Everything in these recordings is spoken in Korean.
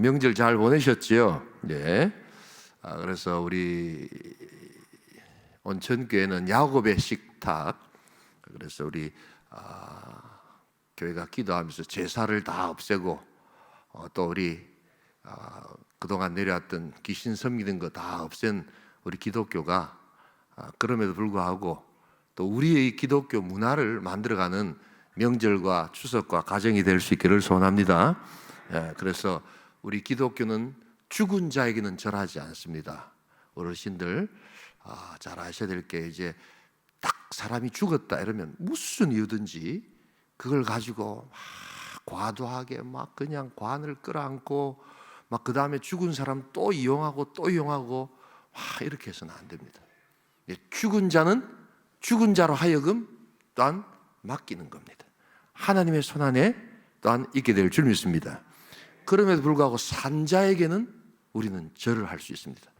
명절 잘 보내셨지요? 네. 그래서 우리 온천교회는 야곱의 식탁. 그래서 우리 교회가 기도하면서 제사를 다 없애고 또 우리 그동안 내려왔던 귀신 섬기는 거 다 없앤 우리 기독교가 그럼에도 불구하고 또 우리의 기독교 문화를 만들어가는 명절과 추석과 가정이 될 수 있기를 소원합니다. 그래서 우리 기독교는 죽은 자에게는 절하지 않습니다. 어르신들 잘 아셔야 될 게 이제 딱 사람이 죽었다 이러면 무슨 이유든지 그걸 가지고 막 과도하게 막 그냥 관을 끌어안고 막 그 다음에 죽은 사람 또 이용하고 또 이용하고 막 이렇게 해서는 안 됩니다. 죽은 자는 죽은 자로 하여금 또한 맡기는 겁니다. 하나님의 손 안에 또한 있게 될 줄 믿습니다. 그럼에도 불구하고 산 자에게는 우리는 절을 할 수 있습니다.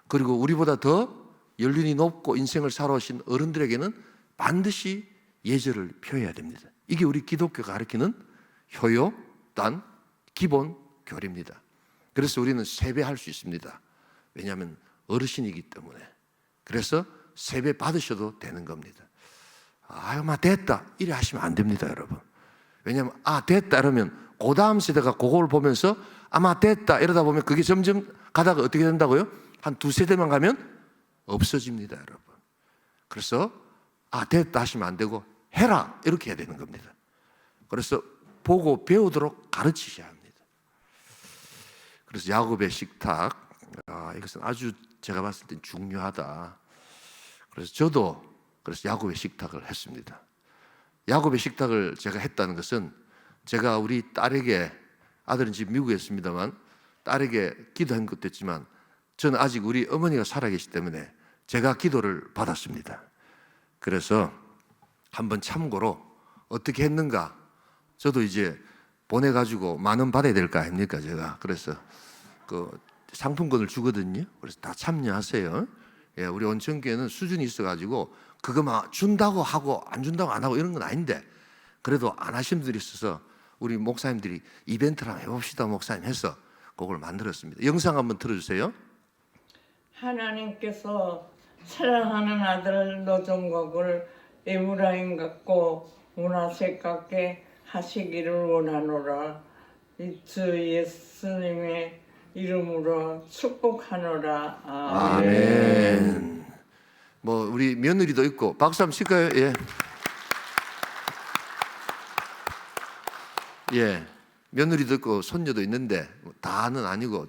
그리고 우리보다 더 연륜이 높고 인생을 살아오신 어른들에게는 반드시 예절을 표해야 됩니다. 이게 우리 기독교가 가르치는 효요 또한 기본 교리입니다. 그래서 우리는 세배할 수 있습니다. 왜냐하면 어르신이기 때문에. 그래서 세배 받으셔도 되는 겁니다. 아유, 됐다 이래 하시면 안 됩니다, 여러분. 왜냐하면 됐다 이러면 그 다음 세대가 그걸 보면서 아마 됐다 이러다 보면 그게 점점 가다가 어떻게 된다고요? 한 두세 대만 가면 없어집니다, 여러분. 그래서 됐다 하시면 안 되고 해라 이렇게 해야 되는 겁니다. 그래서 보고 배우도록 가르치셔야 합니다. 그래서 야곱의 식탁, 이것은 아주 제가 봤을 땐 중요하다. 그래서 저도 야곱의 식탁을 했습니다. 야곱의 식탁을 제가 했다는 것은 제가 우리 딸에게, 아들은 지금 미국에 있습니다만 딸에게 기도한 것도 있지만 저는 아직 우리 어머니가 살아계시기 때문에 제가 기도를 받았습니다. 그래서 한번 참고로 어떻게 했는가, 저도 이제 보내가지고 10,000원 받아야 될 거 아닙니까, 제가. 그래서 그 상품권을 주거든요. 그래서 다 참여하세요. 우리 온천교회는 수준이 있어가지고 그거 막 준다고 하고 안 준다고 안 하고 이런 건 아닌데, 그래도 안 하신 분들이 있어서 우리 목사님들이 이벤트를 한번 해봅시다 목사님 해서 그걸 만들었습니다. 영상 한번 틀어주세요. 하나님께서 사랑하는 아들 노종각을 에브라임 같고 문하세 같게 하시기를 원하노라. 주 예수님의 이름으로 축복하노라. 아멘. 뭐 우리 며느리도 있고 박수 한번 칠까요? 예, 며느리도 있고 손녀도 있는데 다는 아니고,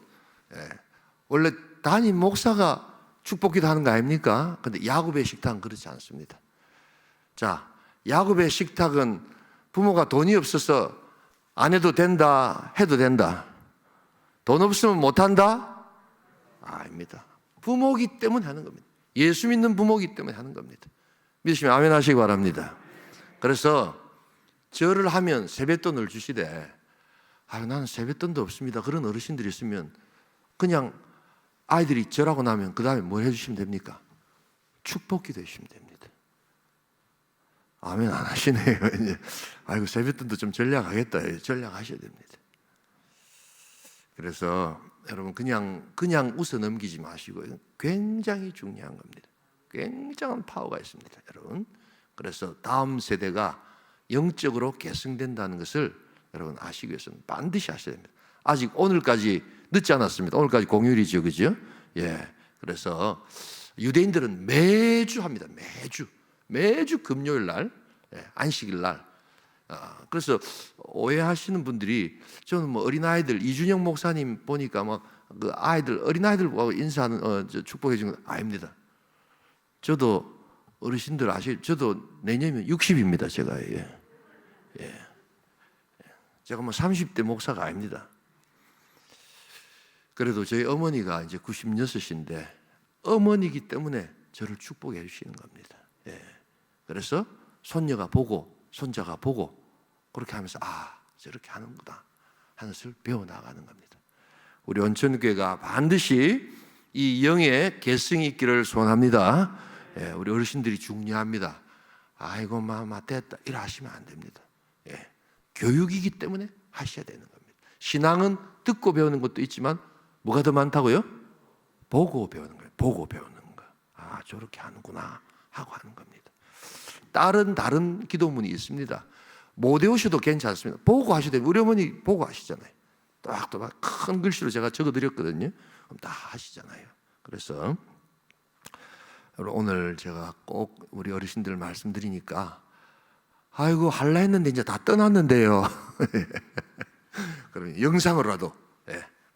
원래 담임 목사가 축복기도 하는 거 아닙니까? 근데 야곱의 식탁은 그렇지 않습니다. 자, 야곱의 식탁은 부모가 돈이 없어서 안 해도 된다, 해도 된다. 돈 없으면 못 한다? 아닙니다. 부모기 때문에 하는 겁니다. 예수 믿는 부모기 때문에 하는 겁니다. 믿으시면 아멘 하시기 바랍니다. 그래서 절을 하면 세뱃돈을 주시되, 나는 세뱃돈도 없습니다. 그런 어르신들이 있으면 그냥 아이들이 절하고 나면 그 다음에 뭘 해주시면 됩니까? 축복기도 해주시면 됩니다. 아멘 안 하시네요. 이제 아이고 세뱃돈도 좀 전략하겠다. 전략하셔야 됩니다. 그래서 여러분 그냥 웃어 넘기지 마시고 굉장히 중요한 겁니다. 굉장한 파워가 있습니다, 여러분. 그래서 다음 세대가 영적으로 계승된다는 것을 여러분 아시기 위해서는 반드시 하셔야 됩니다. 아직 오늘까지 늦지 않았습니다. 오늘까지 공휴일이죠, 그죠? 그래서 유대인들은 매주 합니다. 매주 금요일 날, 안식일 날. 그래서 오해하시는 분들이, 저는 뭐 어린아이들 이준영 목사님 보니까 막 그 아이들 어린아이들하고 인사하는 축복해 주는 거 아닙니다. 저도 어르신들 저도 내년이면 60입니다. 제가 제가 뭐 30대 목사가 아닙니다. 그래도 저희 어머니가 이제 96인데 어머니이기 때문에 저를 축복해 주시는 겁니다. 그래서 손녀가 보고 손자가 보고 그렇게 하면서 저렇게 하는구나 하는 것을 배워나가는 겁니다. 우리 온천교회가 반드시 이 영의 계승이 있기를 소원합니다. 우리 어르신들이 중요합니다. 아이고 마마 됐다 이래 하시면 안 됩니다. 교육이기 때문에 하셔야 되는 겁니다. 신앙은 듣고 배우는 것도 있지만 뭐가 더 많다고요? 보고 배우는 거예요. 보고 배우는 거. 아, 저렇게 하는구나 하고 하는 겁니다. 다른 기도문이 있습니다. 못 외우셔도 괜찮습니다. 보고 하셔도 돼요. 우리 어머니 보고 하시잖아요. 또박또박 큰 글씨로 제가 적어드렸거든요. 그럼 다 하시잖아요. 그래서 오늘 제가 꼭 우리 어르신들 말씀드리니까 아이고 할라 했는데 이제 다 떠났는데요. 그러면 영상으로라도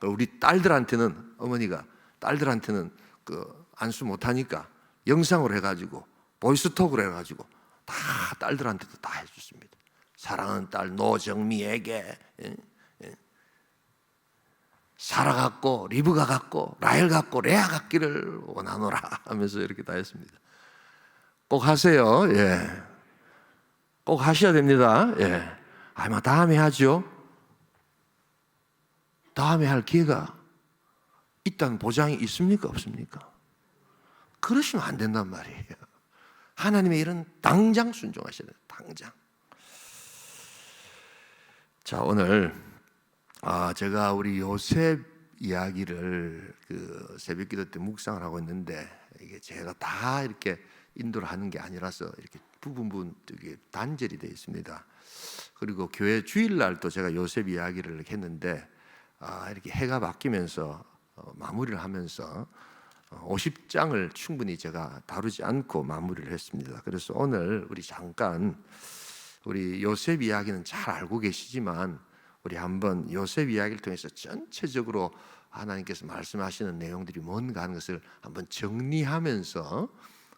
우리 딸들한테는 어머니가 딸들한테는 그 안수 못하니까 영상으로 해가지고 보이스톡으로 해가지고 다 딸들한테도 다 해줬습니다. 사랑하는 딸 노정미에게 사라 같고 리브가 같고 라헬 같고 레아 같기를 원하노라 하면서 이렇게 다 했습니다. 꼭 하세요. 예, 꼭 하셔야 됩니다. 예, 아마 다음에 하죠. 다음에 할 기회가 있다는 보장이 있습니까? 없습니까? 그러시면 안 된단 말이에요. 하나님의 일은 당장 순종하셔야 돼요. 당장. 자, 오늘 제가 우리 요셉 이야기를 그 새벽기도 때 묵상을 하고 있는데 이게 제가 다 이렇게 인도를 하는 게 아니라서 이렇게 부분 되게 단절이 되어 있습니다. 그리고 교회 주일날 또 제가 요셉 이야기를 했는데 이렇게 해가 바뀌면서 마무리를 하면서 50장을 충분히 제가 다루지 않고 마무리를 했습니다. 그래서 오늘 우리 잠깐 우리 요셉 이야기는 잘 알고 계시지만 우리 한번 요셉 이야기를 통해서 전체적으로 하나님께서 말씀하시는 내용들이 뭔가 하는 것을 한번 정리하면서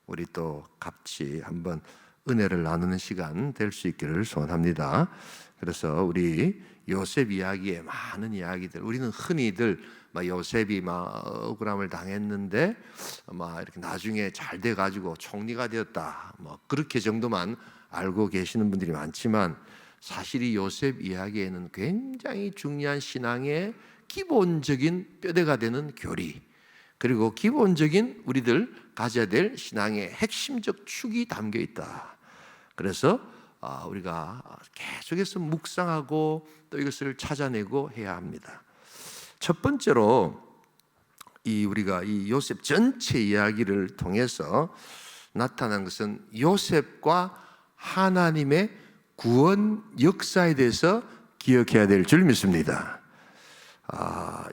우리 또 같이 한번 은혜를 나누는 시간 될 수 있기를 소원합니다. 그래서 우리 요셉 이야기의 많은 이야기들, 우리는 흔히들 요셉이 억울함을 당했는데 이렇게 나중에 잘 돼 가지고 총리가 되었다, 그렇게 정도만 알고 계시는 분들이 많지만 사실 이 요셉 이야기에는 굉장히 중요한 신앙의 기본적인 뼈대가 되는 교리, 그리고 기본적인 우리들 가져야 될 신앙의 핵심적 축이 담겨 있다. 그래서 우리가 계속해서 묵상하고 또 이것을 찾아내고 해야 합니다. 첫 번째로 우리가 이 요셉 전체 이야기를 통해서 나타난 것은 요셉과 하나님의 구원 역사에 대해서 기억해야 될 줄 믿습니다.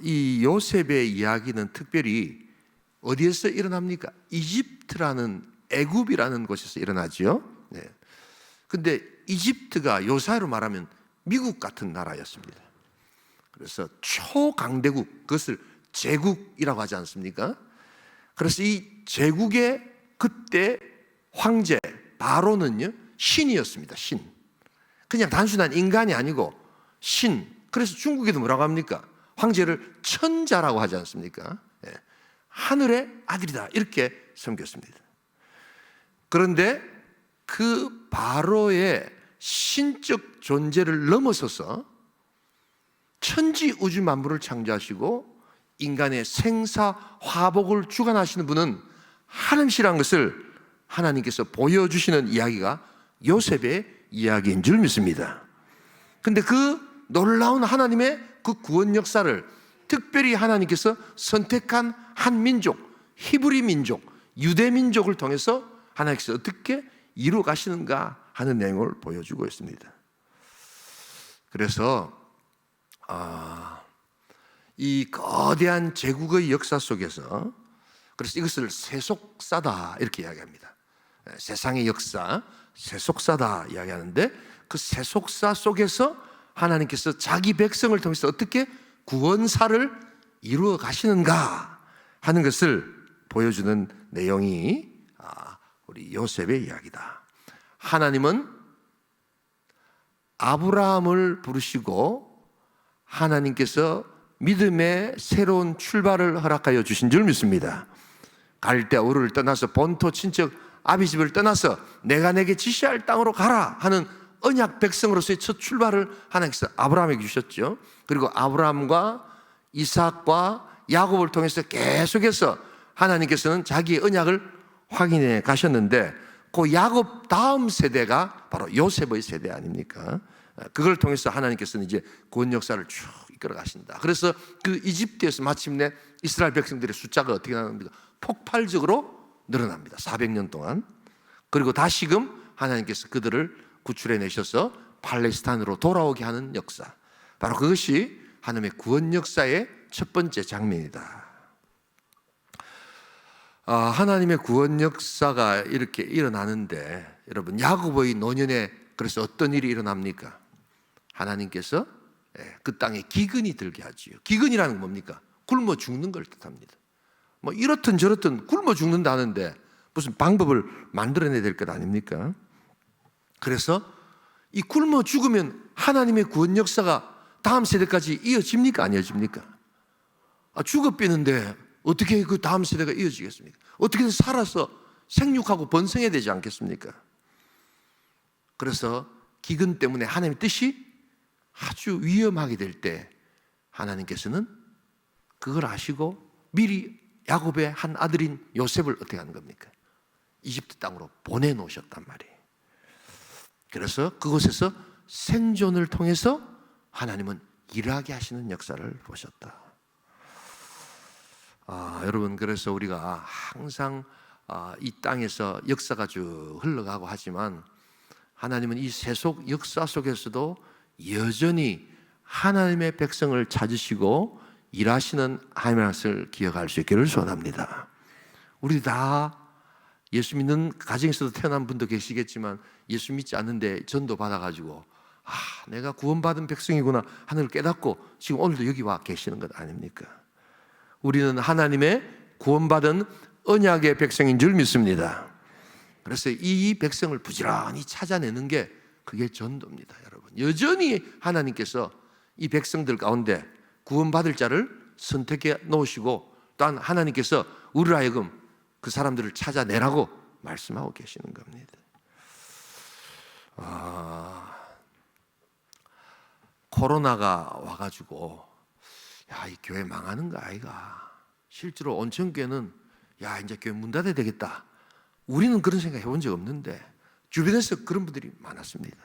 이 요셉의 이야기는 특별히 어디에서 일어납니까? 이집트라는 애굽이라는 곳에서 일어나죠. 네. 근데 이집트가 요사이로 말하면 미국 같은 나라였습니다. 그래서 초강대국, 그것을 제국이라고 하지 않습니까? 그래서 이 제국의 그때 황제 바로는요 신이었습니다. 신. 그냥 단순한 인간이 아니고 신. 그래서 중국에도 뭐라고 합니까? 황제를 천자라고 하지 않습니까? 예. 하늘의 아들이다 이렇게 섬겼습니다. 그런데 그 바로의 신적 존재를 넘어서서 천지 우주 만물을 창조하시고 인간의 생사 화복을 주관하시는 분은 하나님이라는 것을 하나님께서 보여주시는 이야기가 요셉의 이야기인 줄 믿습니다. 그런데 그 놀라운 하나님의 그 구원 역사를 특별히 하나님께서 선택한 한 민족, 히브리 민족, 유대 민족을 통해서 하나님께서 어떻게 이루어 가시는가 하는 내용을 보여주고 있습니다. 그래서 이 거대한 제국의 역사 속에서 그래서 이것을 세속사다 이렇게 이야기합니다. 세상의 역사, 세속사다 이야기하는데 그 세속사 속에서 하나님께서 자기 백성을 통해서 어떻게 구원사를 이루어 가시는가 하는 것을 보여주는 내용이 우리 요셉의 이야기다. 하나님은 아브라함을 부르시고 하나님께서 믿음의 새로운 출발을 허락하여 주신 줄 믿습니다. 갈대 우르를 떠나서 본토 친척 아비집을 떠나서 내가 내게 지시할 땅으로 가라 하는 언약 백성으로서의 첫 출발을 하나님께서 아브라함에게 주셨죠. 그리고 아브라함과 이삭과 야곱을 통해서 계속해서 하나님께서는 자기의 언약을 확인해 가셨는데 그 야곱 다음 세대가 바로 요셉의 세대 아닙니까? 그걸 통해서 하나님께서는 이제 구원 역사를 쭉 이끌어 가신다. 그래서 그 이집트에서 마침내 이스라엘 백성들의 숫자가 어떻게 나옵니까? 폭발적으로 늘어납니다. 400년 동안. 그리고 다시금 하나님께서 그들을 구출해 내셔서 팔레스타인으로 돌아오게 하는 역사, 바로 그것이 하나님의 구원 역사의 첫 번째 장면이다. 하나님의 구원 역사가 이렇게 일어나는데, 여러분, 야곱의 노년에 그래서 어떤 일이 일어납니까? 하나님께서 그 땅에 기근이 들게 하지요. 기근이라는 건 뭡니까? 굶어 죽는 걸 뜻합니다. 뭐 이렇든 저렇든 굶어 죽는다는데 무슨 방법을 만들어내야 될 것 아닙니까? 그래서 이 굶어 죽으면 하나님의 구원 역사가 다음 세대까지 이어집니까? 안 이어집니까? 죽어 삐는데 어떻게 그 다음 세대가 이어지겠습니까? 어떻게든 살아서 생육하고 번성해야 되지 않겠습니까? 그래서 기근 때문에 하나님의 뜻이 아주 위험하게 될 때 하나님께서는 그걸 아시고 미리 야곱의 한 아들인 요셉을 어떻게 하는 겁니까? 이집트 땅으로 보내놓으셨단 말이에요. 그래서 그곳에서 생존을 통해서 하나님은 일하게 하시는 역사를 보셨다. 여러분, 그래서 우리가 항상 이 땅에서 역사가 쭉 흘러가고 하지만 하나님은 이 세속 역사 속에서도 여전히 하나님의 백성을 찾으시고 일하시는 하나님의 것을 기억할 수 있기를 소원합니다. 우리 다 예수 믿는 가정에서도 태어난 분도 계시겠지만 예수 믿지 않는데 전도 받아가지고 내가 구원받은 백성이구나 하는 걸 깨닫고 지금 오늘도 여기 와 계시는 것 아닙니까? 우리는 하나님의 구원받은 언약의 백성인 줄 믿습니다. 그래서 이 백성을 부지런히 찾아내는 게 그게 전도입니다. 여러분, 여전히 하나님께서 이 백성들 가운데 구원받을 자를 선택해 놓으시고 또한 하나님께서 우리로 하여금 그 사람들을 찾아내라고 말씀하고 계시는 겁니다. 코로나가 와가지고 이 교회 망하는 거 아이가? 실제로 온천교회는 이제 교회 문 닫아야 되겠다. 우리는 그런 생각 해본 적 없는데 주변에서 그런 분들이 많았습니다.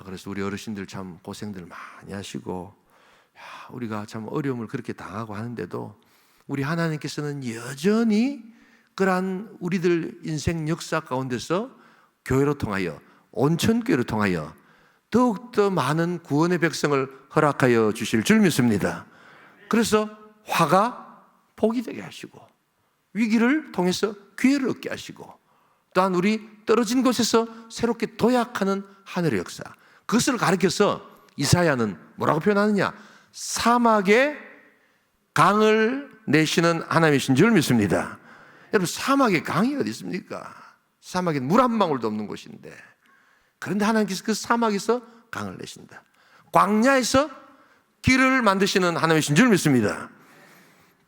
그래서 우리 어르신들 참 고생들 많이 하시고 우리가 참 어려움을 그렇게 당하고 하는데도 우리 하나님께서는 여전히 그러한 우리들 인생 역사 가운데서 교회로 통하여 온천교회로 통하여 더욱더 많은 구원의 백성을 허락하여 주실 줄 믿습니다. 그래서 화가 복이 되게 하시고 위기를 통해서 기회를 얻게 하시고 또한 우리 떨어진 곳에서 새롭게 도약하는 하늘의 역사, 그것을 가리켜서 이사야는 뭐라고 표현하느냐? 사막에 강을 내시는 하나님이신 줄 믿습니다. 여러분, 사막에 강이 어디 있습니까? 사막에 물 한 방울도 없는 곳인데, 그런데 하나님께서 그 사막에서 강을 내신다. 광야에서 길을 만드시는 하나님이신 줄 믿습니다.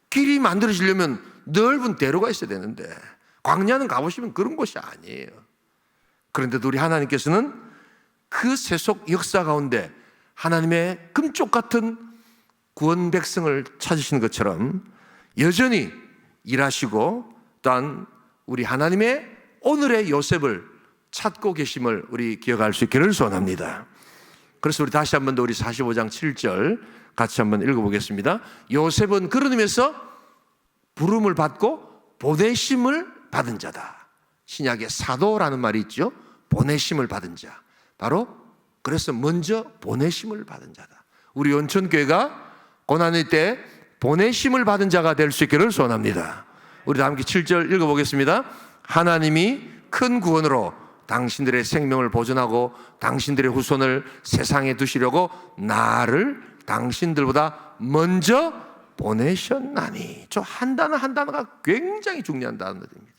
길이 만들어지려면 넓은 대로가 있어야 되는데 광야는 가보시면 그런 곳이 아니에요. 그런데도 우리 하나님께서는 그 세속 역사 가운데 하나님의 금쪽 같은 구원 백성을 찾으시는 것처럼 여전히 일하시고 또한 우리 하나님의 오늘의 요셉을 찾고 계심을 우리 기억할 수 있기를 소원합니다. 그래서 우리 다시 한 번 더 우리 45장 7절 같이 한번 읽어보겠습니다. 요셉은 그런 의미에서 부름을 받고 보내심을 받은 자다. 신약에 사도라는 말이 있죠. 보내심을 받은 자. 바로 그래서 먼저 보내심을 받은 자다. 우리 온천교회가 고난의 때 보내심을 받은 자가 될 수 있기를 소원합니다. 우리 다 함께 7절 읽어보겠습니다. 하나님이 큰 구원으로 당신들의 생명을 보존하고 당신들의 후손을 세상에 두시려고 나를 당신들보다 먼저 보내셨나니. 저 한 단어 한 단어가 굉장히 중요한 단어들입니다.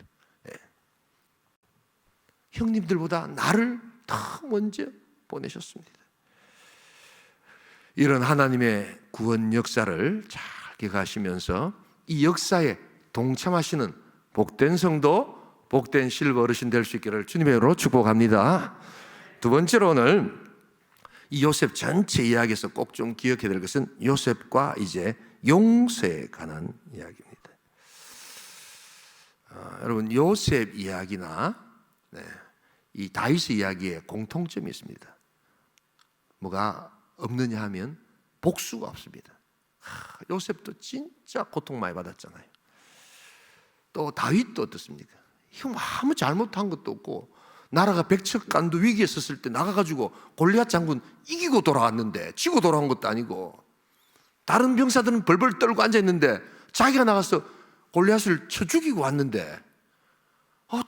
형님들보다 나를 더 먼저 보내셨습니다. 이런 하나님의 구원 역사를 잘 기억하시면서 이 역사에 동참하시는 복된 성도, 복된 실버 어르신 될 수 있기를 주님의 이름으로 축복합니다. 두 번째로 오늘 이 요셉 전체 이야기에서 꼭 좀 기억해야 될 것은 요셉과 이제 용서에 관한 이야기입니다. 여러분, 요셉 이야기나 이 다윗의 이야기에 공통점이 있습니다. 뭐가 없느냐 하면 복수가 없습니다. 요셉도 진짜 고통 많이 받았잖아요. 또 다윗도 어떻습니까? 형 아무 잘못한 것도 없고 나라가 백척간도 위기에 섰을 때 나가가지고 골리앗 장군 이기고 돌아왔는데 지고 돌아온 것도 아니고 다른 병사들은 벌벌 떨고 앉아있는데 자기가 나가서 골리앗을 쳐 죽이고 왔는데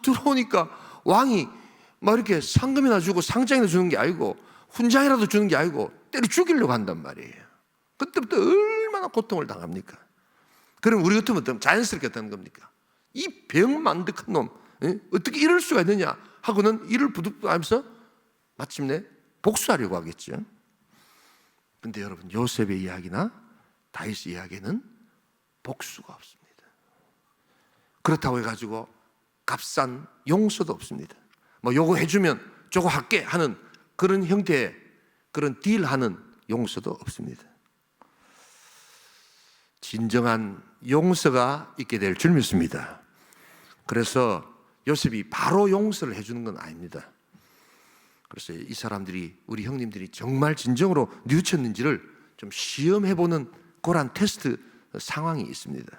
들어오니까 왕이 막 이렇게 상금이나 주고 상장이나 주는 게 아니고 훈장이라도 주는 게 아니고 때려 죽이려고 한단 말이에요. 그때부터 얼마나 고통을 당합니까? 그럼 우리 같으면 어떤 자연스럽게 어떤 겁니까? 이 병만득한 놈 어떻게 이럴 수가 있느냐 하고는 이를 부득하면서 마침내 복수하려고 하겠죠. 근데 여러분 요셉의 이야기나 다윗의 이야기는 복수가 없습니다. 그렇다고 해가지고 값싼 용서도 없습니다. 뭐 요거 해주면 저거 할게 하는 그런 형태의 그런 딜하는 용서도 없습니다. 진정한 용서가 있게 될 줄 믿습니다. 그래서 요셉이 바로 용서를 해주는 건 아닙니다. 그래서 이 사람들이 우리 형님들이 정말 진정으로 뉘우쳤는지를 좀 시험해보는 그런 테스트 상황이 있습니다.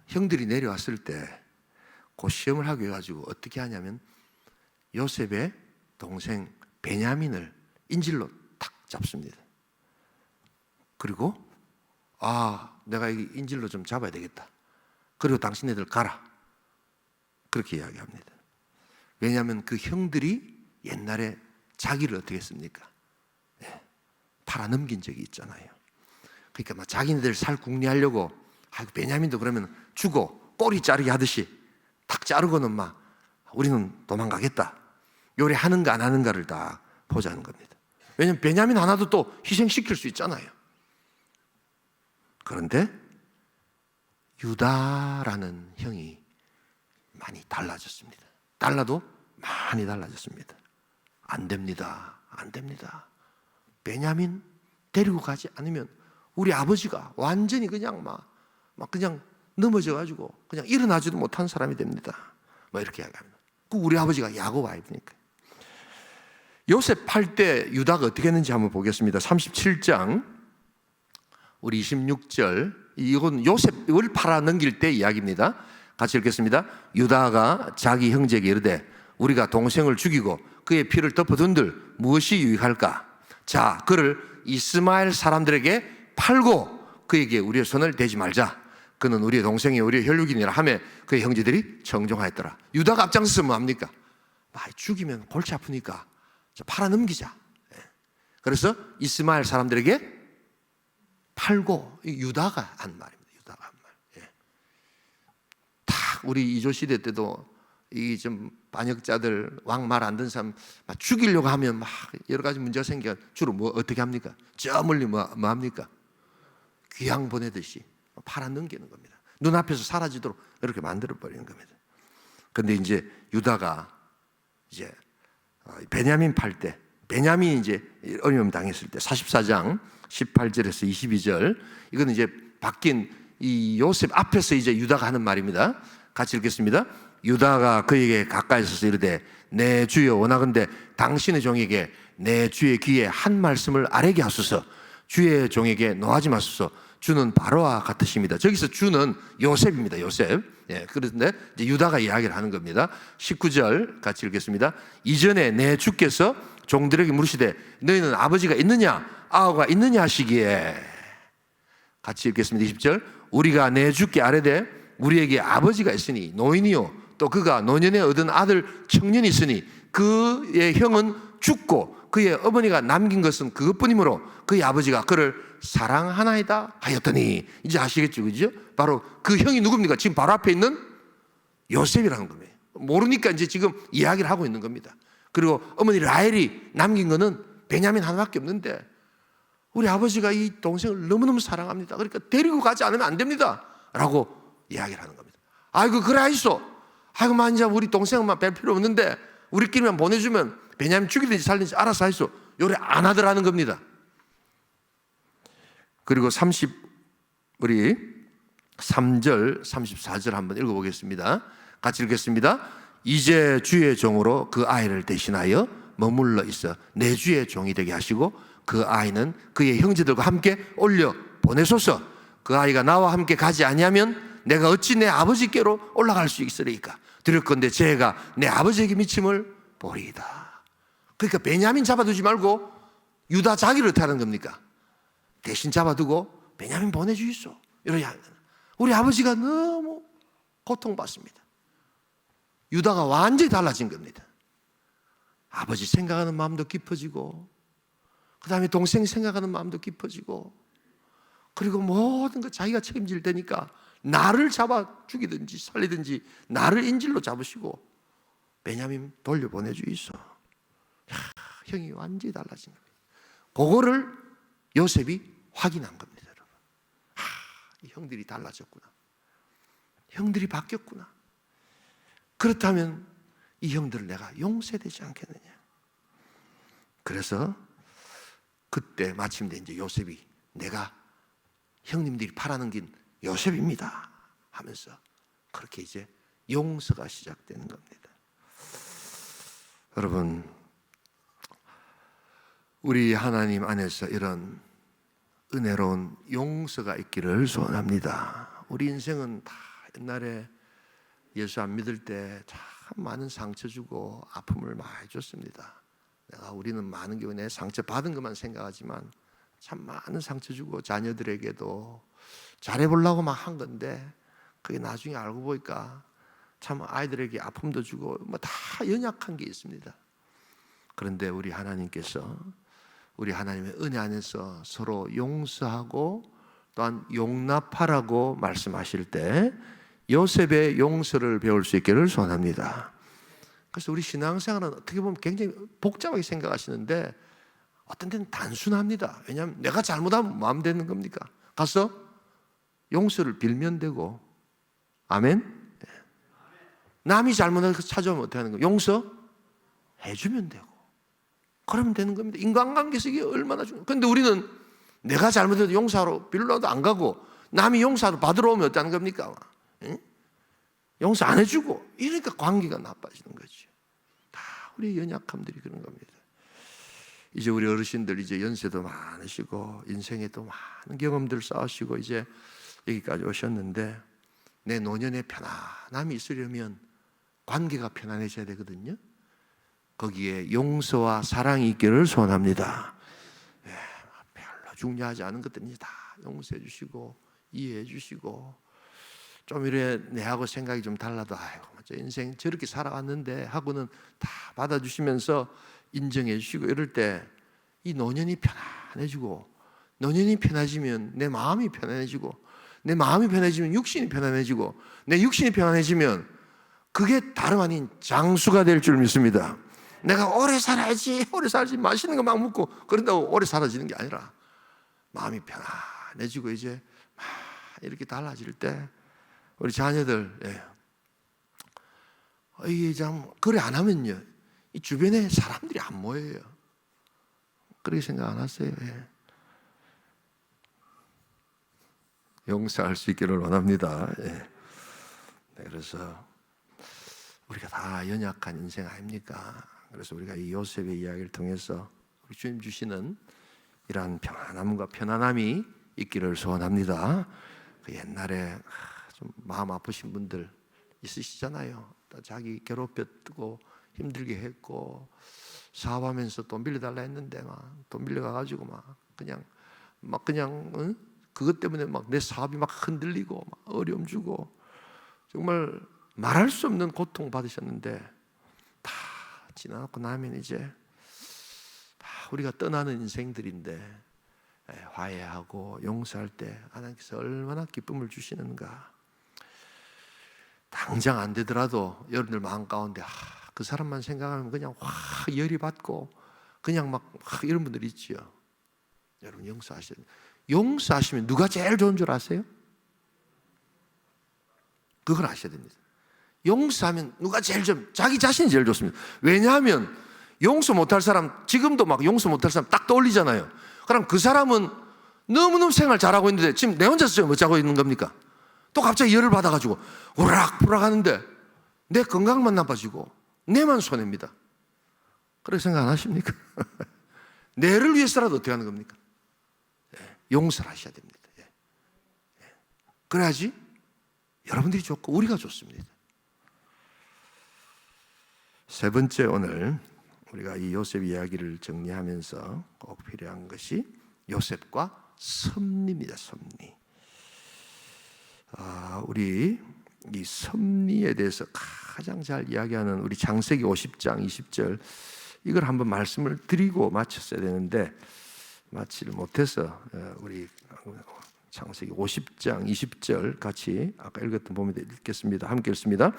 형들이 내려왔을 때 그 시험을 하기 해가지고 어떻게 하냐면 요셉의 동생 베냐민을 인질로 탁 잡습니다. 그리고 내가 이 인질로 좀 잡아야 되겠다. 그리고 당신네들 가라. 그렇게 이야기합니다. 왜냐하면 그 형들이 옛날에 자기를 어떻게 했습니까? 팔아넘긴 적이 있잖아요. 그러니까 막 자기네들 살 궁리하려고 베냐민도 그러면 주고 꼬리 자르기 하듯이 탁 자르고는 막 우리는 도망가겠다. 요리 하는가 안 하는가를 다 보자는 겁니다. 왜냐하면 베냐민 하나도 또 희생시킬 수 있잖아요. 그런데 유다라는 형이 많이 달라졌습니다. 달라도 많이 달라졌습니다. 안 됩니다. 안 됩니다. 베냐민 데리고 가지 않으면 우리 아버지가 완전히 그냥 막 그냥 넘어져가지고 그냥 일어나지도 못한 사람이 됩니다. 뭐 이렇게 이야기합니다. 우리 아버지가 야곱 아이니까. 요셉 팔 때 유다가 어떻게 했는지 한번 보겠습니다. 37장 우리 26절 이건 요셉을 팔아 넘길 때 이야기입니다. 같이 읽겠습니다. 유다가 자기 형제에게 이르되 우리가 동생을 죽이고 그의 피를 덮어둔들 무엇이 유익할까? 자, 그를 이스마엘 사람들에게 팔고 그에게 우리의 손을 대지 말자. 그는 우리의 동생이 우리의 혈육이니라 하며 그의 형제들이 청종하였더라. 유다가 앞장서서 뭐합니까? 죽이면 골치 아프니까 팔아 넘기자. 그래서 이스마엘 사람들에게 팔고, 유다가 한 말입니다. 유다가 한 말. 딱 우리 이조 시대 때도 이 좀 반역자들 왕 말 안 듣는 사람 막 죽이려고 하면 막 여러 가지 문제가 생겨 주로 뭐 어떻게 합니까? 저 멀리 뭐 합니까? 귀양 보내듯이 팔아 넘기는 겁니다. 눈앞에서 사라지도록 이렇게 만들어 버리는 겁니다. 그런데 이제 유다가 이제 베냐민 팔 때, 베냐민이 이제 어려움 당했을 때 44장 18절에서 22절 이거는 이제 바뀐 이 요셉 앞에서 이제 유다가 하는 말입니다. 같이 읽겠습니다. 유다가 그에게 가까이 서서 이르되 내 주여 원하건대 당신의 종에게 내 주의 귀에 한 말씀을 아뢰게 하소서. 주의 종에게 노하지 마소서. 주는 바로와 같으십니다. 저기서 주는 요셉입니다. 요셉. 그런데 이제 유다가 이야기를 하는 겁니다. 19절 같이 읽겠습니다. 이전에 내 주께서 종들에게 물으시되 너희는 아버지가 있느냐 아우가 있느냐 하시기에 같이 읽겠습니다. 20절 우리가 내 주께 아뢰되 우리에게 아버지가 있으니 노인이요 또 그가 노년에 얻은 아들 청년이 있으니 그의 형은 죽고 그의 어머니가 남긴 것은 그것뿐이므로 그의 아버지가 그를 사랑하나이다 하였더니 이제 아시겠죠, 그죠? 바로 그 형이 누굽니까? 지금 바로 앞에 있는 요셉이라는 겁니다. 모르니까 이제 지금 이야기를 하고 있는 겁니다. 그리고 어머니 라헬이 남긴 거는 베냐민 하나밖에 없는데 우리 아버지가 이 동생을 너무너무 사랑합니다. 그러니까 데리고 가지 않으면 안 됩니다. 라고 이야기를 하는 겁니다. 아이고 그래 하이소. 아이고 만자 우리 동생만 뵐 필요 없는데 우리끼리만 보내주면 베냐민 죽이든지 살든지 알아서 하이소. 요래 안 하더라는 겁니다. 그리고 우리 3절 34절 한번 읽어보겠습니다. 같이 읽겠습니다. 이제 주의 종으로 그 아이를 대신하여 머물러 있어 내 주의 종이 되게 하시고 그 아이는 그의 형제들과 함께 올려 보내소서. 그 아이가 나와 함께 가지 아니하면 내가 어찌 내 아버지께로 올라갈 수 있으리까. 두렵건대 제가 내 아버지에게 미침을 보리이다. 그러니까 베냐민 잡아두지 말고 유다 자기를 어떻게 하는 겁니까? 대신 잡아두고 베냐민 보내주이소. 이러야 우리 아버지가 너무 고통받습니다. 유다가 완전히 달라진 겁니다. 아버지 생각하는 마음도 깊어지고 그 다음에 동생 생각하는 마음도 깊어지고 그리고 모든 거 자기가 책임질 테니까 나를 잡아 죽이든지 살리든지 나를 인질로 잡으시고 베냐민 돌려보내주이소. 형이 완전히 달라진 겁니다. 그거를 요셉이 확인한 겁니다. 여러분. 이 형들이 달라졌구나. 형들이 바뀌었구나. 그렇다면 이 형들을 내가 용서되지 않겠느냐. 그래서 그때 마침내 이제 요셉이 내가 형님들이 팔아넘긴 요셉입니다 하면서 그렇게 이제 용서가 시작되는 겁니다. 여러분, 우리 하나님 안에서 이런 은혜로운 용서가 있기를 소원합니다. 우리 인생은 다 옛날에 예수 안 믿을 때 참 많은 상처 주고 아픔을 많이 줬습니다. 우리는 많은 경우에 내 상처 받은 것만 생각하지만 참 많은 상처 주고 자녀들에게도 잘해보려고 막 한 건데 그게 나중에 알고 보니까 참 아이들에게 아픔도 주고 뭐 다 연약한 게 있습니다. 그런데 우리 하나님께서 우리 하나님의 은혜 안에서 서로 용서하고 또한 용납하라고 말씀하실 때 요셉의 용서를 배울 수 있기를 소원합니다. 그래서 우리 신앙생활은 어떻게 보면 굉장히 복잡하게 생각하시는데 어떤 때는 단순합니다. 왜냐하면 내가 잘못하면 마음 되는 겁니까? 가서 용서를 빌면 되고, 아멘? 남이 잘못해서 찾아오면 어떻게 하는 거예요? 용서해주면 되고 그러면 되는 겁니다. 인간관계에서 이게 얼마나 중요해요. 그런데 우리는 내가 잘못해도 용서하러 빌러도 안 가고 남이 용서하러 받으러 오면 어떠는 겁니까? 응? 용서 안 해주고 이러니까 관계가 나빠지는 거죠. 다 우리 연약함들이 그런 겁니다. 이제 우리 어르신들 이제 연세도 많으시고 인생에 또 많은 경험들 쌓으시고 이제 여기까지 오셨는데 내 노년에 편안함이 있으려면 관계가 편안해져야 되거든요. 거기에 용서와 사랑이 있기를 소원합니다. 별로 중요하지 않은 것들은 이제 다 용서해 주시고 이해해 주시고 좀 이래 내하고 생각이 좀 달라도 아이고 저 인생 저렇게 살아왔는데 하고는 다 받아주시면서 인정해 주시고 이럴 때 이 노년이 편안해지고 노년이 편해지면 내 마음이 편안해지고 내 마음이 편해지면 육신이 편안해지고 내 육신이 편안해지면 그게 다름 아닌 장수가 될 줄 믿습니다. 내가 오래 살아야지 맛있는 거 막 먹고 그런다고 오래 살아지는 게 아니라 마음이 편안해지고 이제 막 이렇게 달라질 때 우리 자녀들 이게 참 그래 안 하면요 이 주변에 사람들이 안 모여요. 그렇게 생각 안 하세요? 용서할 수 있기를 원합니다. 그래서 우리가 다 연약한 인생 아닙니까? 그래서 우리가 이 요셉의 이야기를 통해서 우리 주님 주시는 이러한 평안함과 편안함이 있기를 소원합니다. 그 옛날에 좀 마음 아프신 분들 있으시잖아요. 자기 괴롭혔고 힘들게 했고 사업하면서 돈 빌려달라 했는데 막 돈 빌려가가지고 막 그냥 그것 때문에 막 내 사업이 막 흔들리고 막 어려움 주고 정말 말할 수 없는 고통 받으셨는데 다 지나고 나면 이제 다 우리가 떠나는 인생들인데 화해하고 용서할 때 하나님께서 얼마나 기쁨을 주시는가. 당장 안 되더라도 여러분들 마음 가운데 그 사람만 생각하면 그냥 확 열이 받고 그냥 막 이런 분들 있지요. 여러분 용서하시면 누가 제일 좋은 줄 아세요? 그걸 아셔야 됩니다. 용서하면 누가 제일 자기 자신이 제일 좋습니다. 왜냐하면 용서 못할 사람 지금도 막 용서 못할 사람 딱 떠올리잖아요. 그럼 그 사람은 너무너무 생활 잘하고 있는데 지금 내 혼자서 못 자고 있는 겁니까? 또 갑자기 열을 받아가지고 오락부락 하는데 내 건강만 나빠지고 내만 손해입니다. 그렇게 생각 안 하십니까? 내를 위해서라도 어떻게 하는 겁니까? 용서를 하셔야 됩니다. 그래야지 여러분들이 좋고 우리가 좋습니다. 세 번째, 오늘 우리가 이 요셉 이야기를 정리하면서 꼭 필요한 것이 요셉과 섭리입니다. 섭리. 우리 이 섭리에 대해서 가장 잘 이야기하는 우리 창세기 50장 20절, 이걸 한번 말씀을 드리고 마쳤어야 되는데 마치를 못해서 우리 창세기 50장 20절 같이 아까 읽었던 부분을 읽겠습니다. 함께 읽습니다.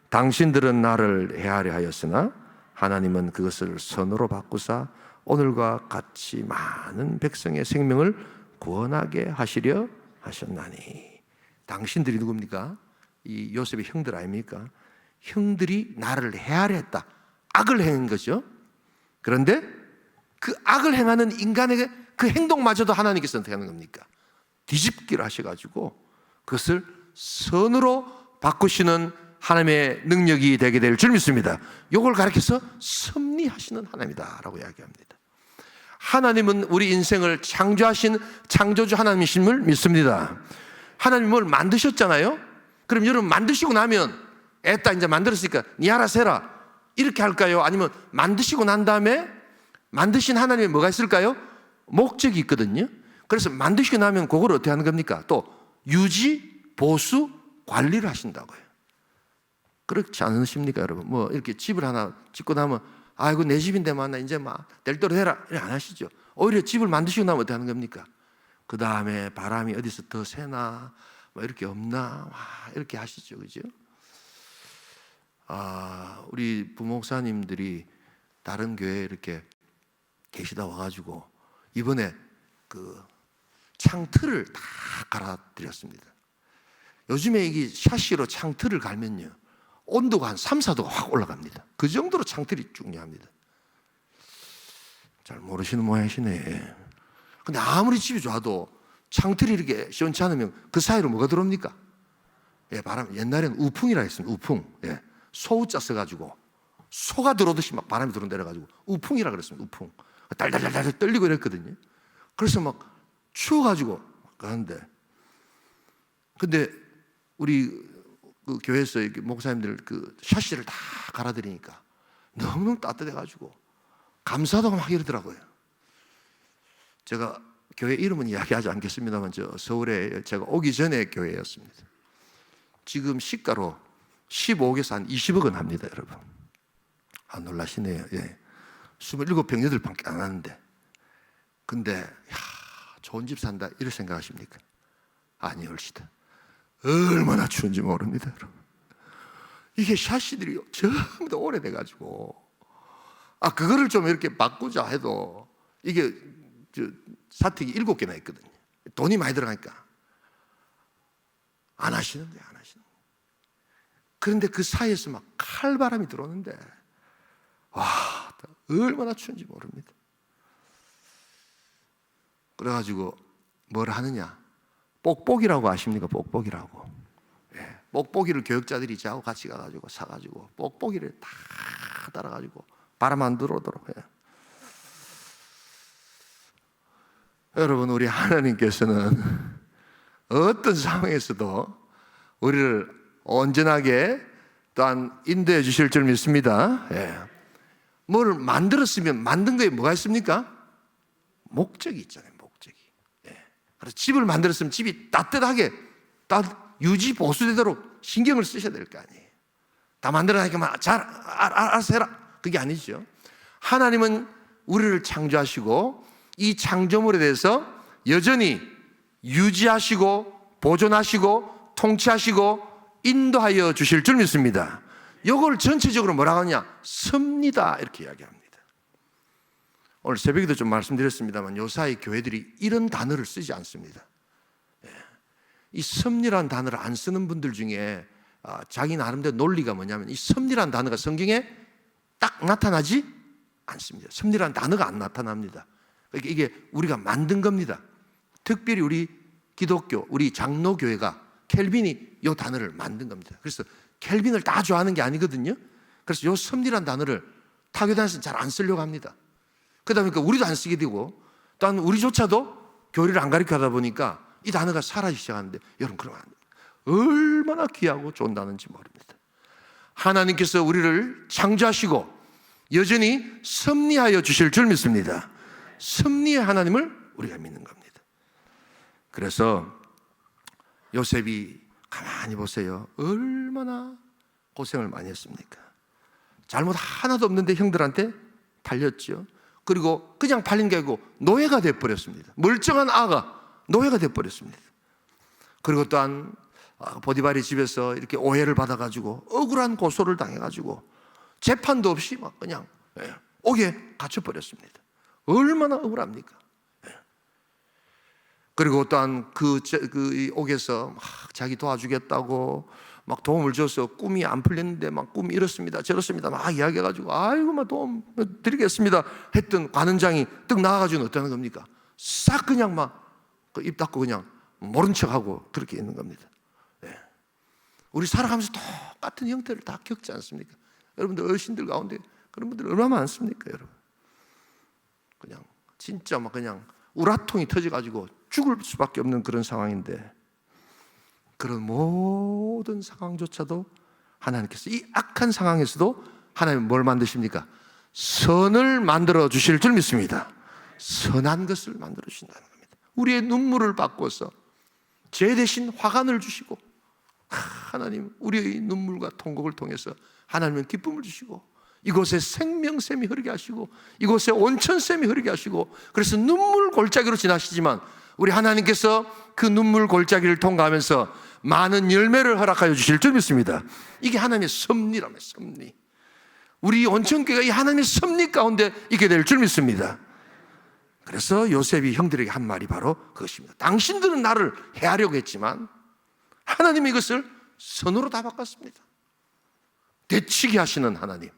당신들은 나를 헤아려 하였으나 하나님은 그것을 선으로 바꾸사 오늘과 같이 많은 백성의 생명을 구원하게 하시려 하셨나니. 당신들이 누굽니까? 이 요셉의 형들 아닙니까? 형들이 나를 헤아려 했다. 악을 행한 거죠. 그런데 그 악을 행하는 인간에게 그 행동마저도 하나님께서 선택하는 겁니까? 뒤집기를 하셔가지고 그것을 선으로 바꾸시는 하나님의 능력이 되게 될 줄 믿습니다. 이걸 가리켜서 섭리하시는 하나님이다라고 이야기합니다. 하나님은 우리 인생을 창조하신 창조주 하나님이심을 믿습니다. 하나님은 뭘 만드셨잖아요. 그럼 여러분 만드시고 나면 애따 이제 만들었으니까 니 알아서 해라 이렇게 할까요? 아니면 만드시고 난 다음에 만드신 하나님의 뭐가 있을까요? 목적이 있거든요. 그래서 만드시고 나면 그걸 어떻게 하는 겁니까? 또 유지, 보수, 관리를 하신다고요. 그렇지 않으십니까, 여러분? 뭐 이렇게 집을 하나 짓고 나면 아이고 내 집인데 나 이제 막 될 대로 해라 이렇게 안 하시죠. 오히려 집을 만드시고 나면 어떻게 하는 겁니까? 그 다음에 바람이 어디서 더 새나 뭐 이렇게 없나 이렇게 하시죠, 그죠? 우리 부목사님들이 다른 교회에 이렇게 계시다 와가지고 이번에 그 창틀을 다 갈아드렸습니다. 요즘에 이게 샤시로 창틀을 갈면요 온도가 한 3, 4도가 확 올라갑니다. 그 정도로 창틀이 중요합니다. 잘 모르시는 모양이시네. 근데 아무리 집이 좋아도 창틀이 이렇게 시원치 않으면 그 사이로 뭐가 들어옵니까? 바람. 옛날에는 우풍이라 했습니다. 우풍. 소우자 써가지고 소가 들어오듯이 막 바람이 들어내려가지고 우풍이라 그랬습니다. 우풍. 달달달달 떨리고 이랬거든요. 그래서 막 추워가지고 가는데, 근데 우리 그 교회에서 목사님들 그 샤시를 다 갈아드리니까 너무너무 따뜻해가지고 감사하다고 막 이러더라고요. 제가 교회 이름은 이야기하지 않겠습니다만 저 서울에 제가 오기 전에 교회였습니다. 지금 시가로 15억에서 한 20억은 합니다, 여러분. 놀라시네요. 27평, 8평밖에 안 하는데. 근데 좋은 집 산다 이렇게 생각하십니까? 아니, 얼시다. 얼마나 추운지 모릅니다, 여러분. 이게 샤시들이 전부 다 오래돼가지고 그거를 좀 이렇게 바꾸자 해도 이게 사택이 7개나 있거든요. 돈이 많이 들어가니까 안 하시는 거예요, 안 하시는 거예요. 그런데 그 사이에서 막 칼바람이 들어오는데 얼마나 추운지 모릅니다. 그래가지고 뭘 하느냐? 뽁뽁이라고 아십니까? 뽁뽁이라고. 뽁뽁이를 교육자들이 저하고 같이 가가지고 사가지고 뽁뽁이를 다 달아가지고 바람 안 들어오도록 해요. 여러분, 우리 하나님께서는 어떤 상황에서도 우리를 온전하게 또한 인도해 주실 줄 믿습니다. 뭘 만들었으면 만든 거에 뭐가 있습니까? 목적이 있잖아요. 목적이. 그래서 집을 만들었으면 집이 따뜻하게 유지 보수되도록 신경을 쓰셔야 될 거 아니에요. 다 만들어놨으니까 잘 알아서 해라. 그게 아니죠. 하나님은 우리를 창조하시고 이 창조물에 대해서 여전히 유지하시고 보존하시고 통치하시고 인도하여 주실 줄 믿습니다. 이걸 전체적으로 뭐라고 하냐? 섭리다 이렇게 이야기합니다. 오늘 새벽에도 좀 말씀드렸습니다만 요사이 교회들이 이런 단어를 쓰지 않습니다. 이 섭리라는 단어를 안 쓰는 분들 중에 자기 나름대로 논리가 뭐냐면 이 섭리라는 단어가 성경에 딱 나타나지 않습니다. 섭리라는 단어가 안 나타납니다. 그러니까 이게 우리가 만든 겁니다. 특별히 우리 기독교, 우리 장로교회가 켈빈이 이 단어를 만든 겁니다. 그래서 켈빈을 다 좋아하는 게 아니거든요. 그래서 요 섭리란 단어를 타교단에서는 잘 안 쓰려고 합니다. 그러다 보니까 우리도 안 쓰게 되고, 또한 우리조차도 교리를 안 가르쳐 하다 보니까 이 단어가 사라지기 시작하는데, 여러분 그러면 안 됩니다. 얼마나 귀하고 좋은 단어인지 모릅니다. 하나님께서 우리를 창조하시고 여전히 섭리하여 주실 줄 믿습니다. 섭리의 하나님을 우리가 믿는 겁니다. 그래서 요셉이 가만히 보세요. 얼마나 고생을 많이 했습니까? 잘못 하나도 없는데 형들한테 팔렸죠. 그리고 그냥 팔린 게 아니고 노예가 돼버렸습니다. 멀쩡한 아가 노예가 돼버렸습니다. 그리고 또한 보디발의 집에서 이렇게 오해를 받아가지고 억울한 고소를 당해가지고 재판도 없이 막 그냥 옥에 갇혀버렸습니다. 얼마나 억울합니까? 그리고 또한 그 옥에서 막 자기 도와주겠다고 막 도움을 줘서 꿈이 안 풀렸는데 막 꿈이 이렇습니다 저렇습니다 막 이야기해가지고 아이고 막 도움 드리겠습니다 했던 관원장이 떡 나와가지고 어떠는 겁니까? 싹 그냥 막 입 닫고 그냥 모른 척하고 그렇게 있는 겁니다. 우리 살아가면서 똑같은 형태를 다 겪지 않습니까? 여러분들 어르신들 가운데 그런 분들 얼마나 많습니까, 여러분? 그냥 진짜 막 그냥 우라통이 터져가지고 죽을 수밖에 없는 그런 상황인데, 그런 모든 상황조차도 하나님께서 이 악한 상황에서도 하나님은 뭘 만드십니까? 선을 만들어 주실 줄 믿습니다. 선한 것을 만들어 주신다는 겁니다. 우리의 눈물을 바꿔서 죄 대신 화관을 주시고, 하나님 우리의 눈물과 통곡을 통해서 하나님은 기쁨을 주시고, 이곳에 생명샘이 흐르게 하시고 이곳에 온천샘이 흐르게 하시고, 그래서 눈물 골짜기로 지나시지만 우리 하나님께서 그 눈물 골짜기를 통과하면서 많은 열매를 허락하여 주실 줄 믿습니다. 이게 하나님의 섭리라며, 섭리. 우리 온천교회가 이 하나님의 섭리 가운데 있게 될 줄 믿습니다. 그래서 요셉이 형들에게 한 말이 바로 그것입니다. 당신들은 나를 해하려고 했지만 하나님이 이것을 선으로 다 바꿨습니다. 되치게 하시는 하나님.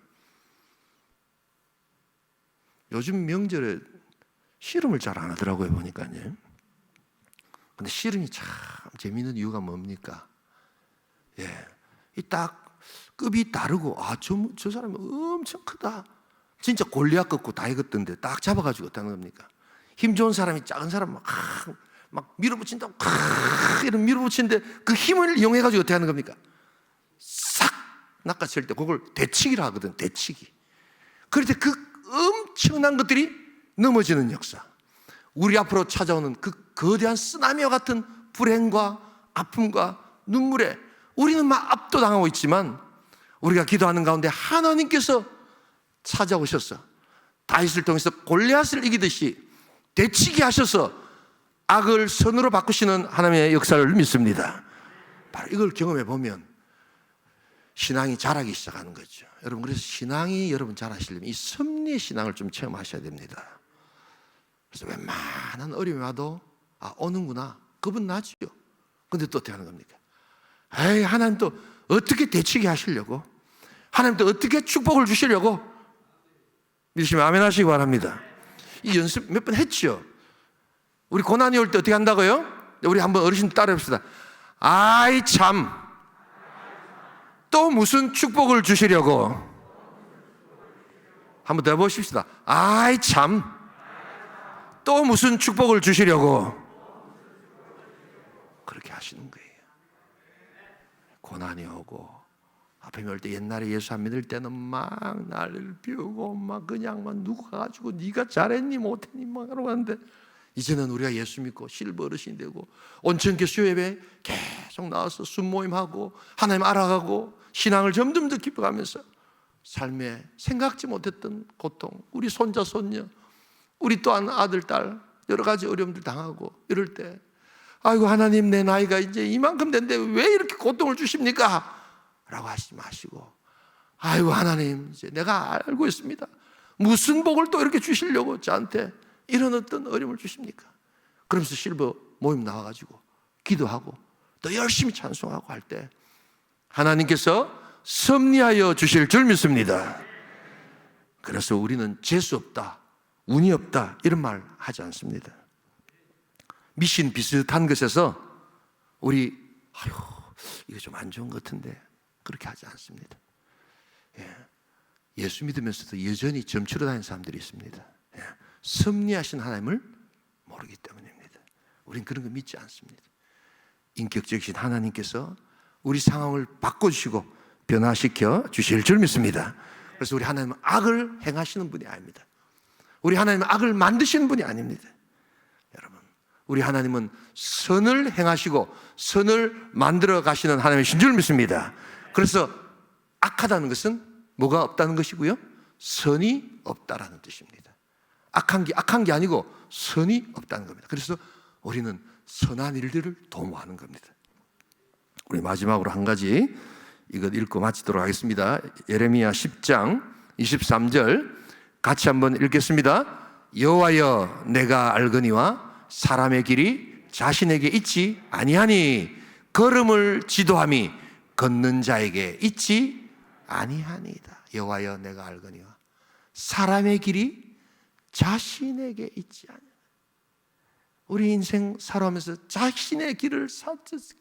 요즘 명절에 씨름을 잘 안 하더라고요, 보니까요. 근데 씨름이 참 재미있는 이유가 뭡니까? 이 딱 급이 다르고, 저 사람이 엄청 크다. 진짜 골리앗 걷고 다 익었던데 딱 잡아가지고 어떻게 하는 겁니까? 힘 좋은 사람이 작은 사람 막 밀어붙인다고 이런 밀어붙이는데 그 힘을 이용해가지고 어떻게 하는 겁니까? 싹 낚아챌 때 그걸 대치기라 하거든, 대치기. 그럴 때 그 엄청난 것들이 넘어지는 역사, 우리 앞으로 찾아오는 그 거대한 쓰나미와 같은 불행과 아픔과 눈물에 우리는 막 압도당하고 있지만, 우리가 기도하는 가운데 하나님께서 찾아오셔서 다윗을 통해서 골리앗을 이기듯이 대치게 하셔서 악을 선으로 바꾸시는 하나님의 역사를 믿습니다. 바로 이걸 경험해 보면 신앙이 자라기 시작하는 거죠. 여러분, 그래서 신앙이 여러분 자라시려면 이 섭리의 신앙을 좀 체험하셔야 됩니다. 그래서 웬만한 어려움이 와도 오는구나, 겁은 나죠. 근데 또 어떻게 하는 겁니까? 하나님 또 어떻게 대치게 하시려고, 하나님 또 어떻게 축복을 주시려고, 믿으시면 아멘 하시기 바랍니다. 이 연습 몇 번 했죠. 우리 고난이 올 때 어떻게 한다고요? 우리 한번 어르신 따라 해봅시다. 아이 참, 또 무슨 축복을 주시려고. 한번 더 해보십시다. 아이 참, 또 무슨 축복을 주시려고. 그렇게 하시는 거예요. 고난이 오고 아픔이 올 때, 옛날에 예수 안 믿을 때는 막 나를 비우고 막 그냥 막 누가 가지고 네가 잘했니 못했니 막 하러 가는데, 이제는 우리가 예수 믿고 실버 어르신이 되고 온천교 수요예배 계속 나와서 순모임하고 하나님 알아가고 신앙을 점점 더 깊어가면서 삶에 생각지 못했던 고통, 우리 손자 손녀, 우리 또한 아들 딸 여러 가지 어려움들 당하고 이럴 때, 아이고 하나님 내 나이가 이제 이만큼 됐는데 왜 이렇게 고통을 주십니까? 라고 하시지 마시고, 아이고 하나님 이제 내가 알고 있습니다. 무슨 복을 또 이렇게 주시려고 저한테 이런 어떤 어려움을 주십니까? 그러면서 실버 모임 나와가지고 기도하고 또 열심히 찬송하고 할 때 하나님께서 섭리하여 주실 줄 믿습니다. 그래서 우리는 재수 없다, 운이 없다 이런 말 하지 않습니다. 미신 비슷한 것에서 우리 이거 좀 안 좋은 것 같은데 그렇게 하지 않습니다. 예수 믿으면서도 여전히 점치러 다니는 사람들이 있습니다. 섭리하신 하나님을 모르기 때문입니다. 우린 그런 거 믿지 않습니다. 인격적이신 하나님께서 우리 상황을 바꿔주시고 변화시켜 주실 줄 믿습니다. 그래서 우리 하나님은 악을 행하시는 분이 아닙니다. 우리 하나님은 악을 만드시는 분이 아닙니다. 여러분, 우리 하나님은 선을 행하시고 선을 만들어 가시는 하나님이신 줄 믿습니다. 그래서 악하다는 것은 뭐가 없다는 것이고요, 선이 없다라는 뜻입니다. 악한 게 아니고 선이 없다는 겁니다. 그래서 우리는 선한 일들을 도모하는 겁니다. 우리 마지막으로 한 가지 이것 읽고 마치도록 하겠습니다. 예레미야 10장 23절 같이 한번 읽겠습니다. 여호와여 내가 알거니와 사람의 길이 자신에게 있지 아니하니 걸음을 지도함이 걷는 자에게 있지 아니하니이다. 여호와여 내가 알거니와 사람의 길이 자신에게 있지 아니하니. 우리 인생 살아오면서 자신의 길을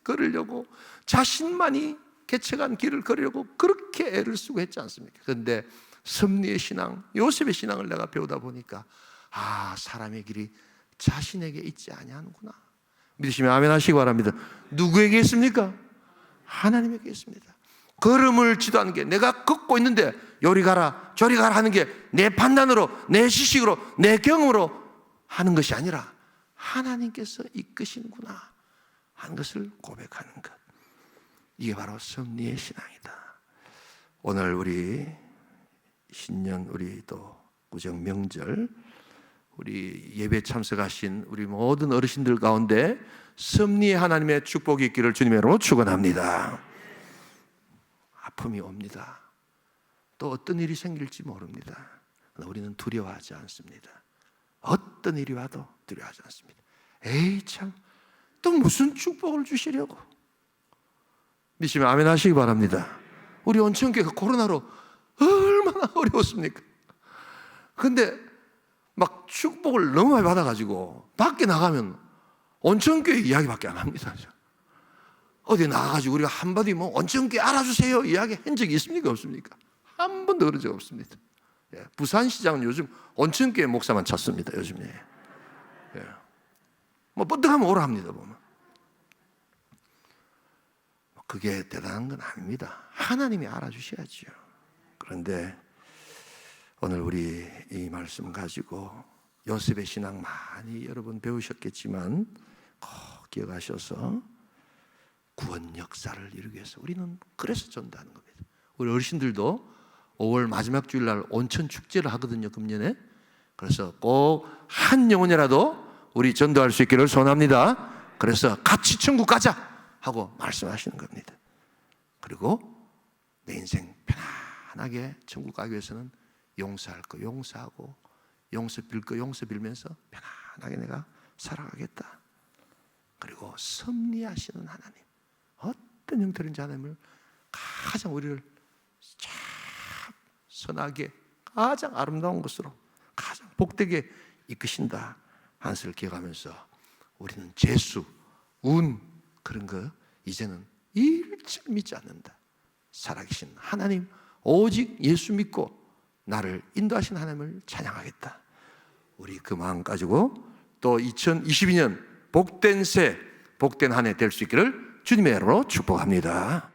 걸으려고 자신만이 개척한 길을 걸으려고 그렇게 애를 쓰고 했지 않습니까? 그런데 섭리의 신앙, 요셉의 신앙을 내가 배우다 보니까 사람의 길이 자신에게 있지 아니하는구나. 믿으시면 아멘 하시기 바랍니다. 누구에게 있습니까? 하나님에게 있습니다. 걸음을 지도하는 게 내가 걷고 있는데 요리 가라 저리 가라 하는 게 내 판단으로, 내 지식으로, 내 경험으로 하는 것이 아니라 하나님께서 이끄시는구나 하는 것을 고백하는 것, 이게 바로 섭리의 신앙이다. 오늘 우리 신년, 우리 또 구정 명절, 우리 예배 참석하신 우리 모든 어르신들 가운데 섭리의 하나님의 축복이 있기를 주님의 이름으로 축원합니다. 아픔이 옵니다. 또 어떤 일이 생길지 모릅니다. 그러나 우리는 두려워하지 않습니다. 어떤 일이 와도 두려워하지 않습니다. 에이 참, 또 무슨 축복을 주시려고. 믿으시면 아멘 하시기 바랍니다. 우리 온천교회가 코로나로 얼마나 어려웠습니까? 근데 막 축복을 너무 많이 받아가지고 밖에 나가면 온천교회 이야기밖에 안 합니다. 어디 나가가지고 우리가 한마디 온천교회 알아주세요 이야기 한 적이 있습니까? 없습니까? 한 번도 그런 적 없습니다. 부산시장은 요즘 온천교회 목사만 찾습니다. 요즘에 뻗득하면 오라 합니다. 보면 그게 대단한 건 아닙니다. 하나님이 알아주셔야죠. 그런데 오늘 우리 이 말씀 가지고 요셉의 신앙 많이 여러분 배우셨겠지만 꼭 기억하셔서 구원 역사를 이루기 위해서 우리는 그래서 전도하는 겁니다. 우리 어르신들도 5월 마지막 주일날 온천 축제를 하거든요, 금년에. 그래서 꼭 한 영혼이라도 우리 전도할 수 있기를 소원합니다. 그래서 같이 천국 가자 하고 말씀하시는 겁니다. 그리고 내 인생 편안하게 천국 가기 위해서는 용서할 거 용서하고 용서 빌 거 용서 빌면서 편안하게 내가 살아가겠다. 그리고 섭리하시는 하나님, 어떤 형태인지 하나님을 가장 우리를 참 선하게 가장 아름다운 것으로 가장 복되게 이끄신다 하는 것을 기억하면서 우리는 재수, 운 그런 거 이제는 일절 믿지 않는다. 살아계신 하나님, 오직 예수 믿고 나를 인도하신 하나님을 찬양하겠다. 우리 그 마음 가지고 또 2022년 복된 새, 복된 한 해 될 수 있기를 주님의 이름으로 축복합니다.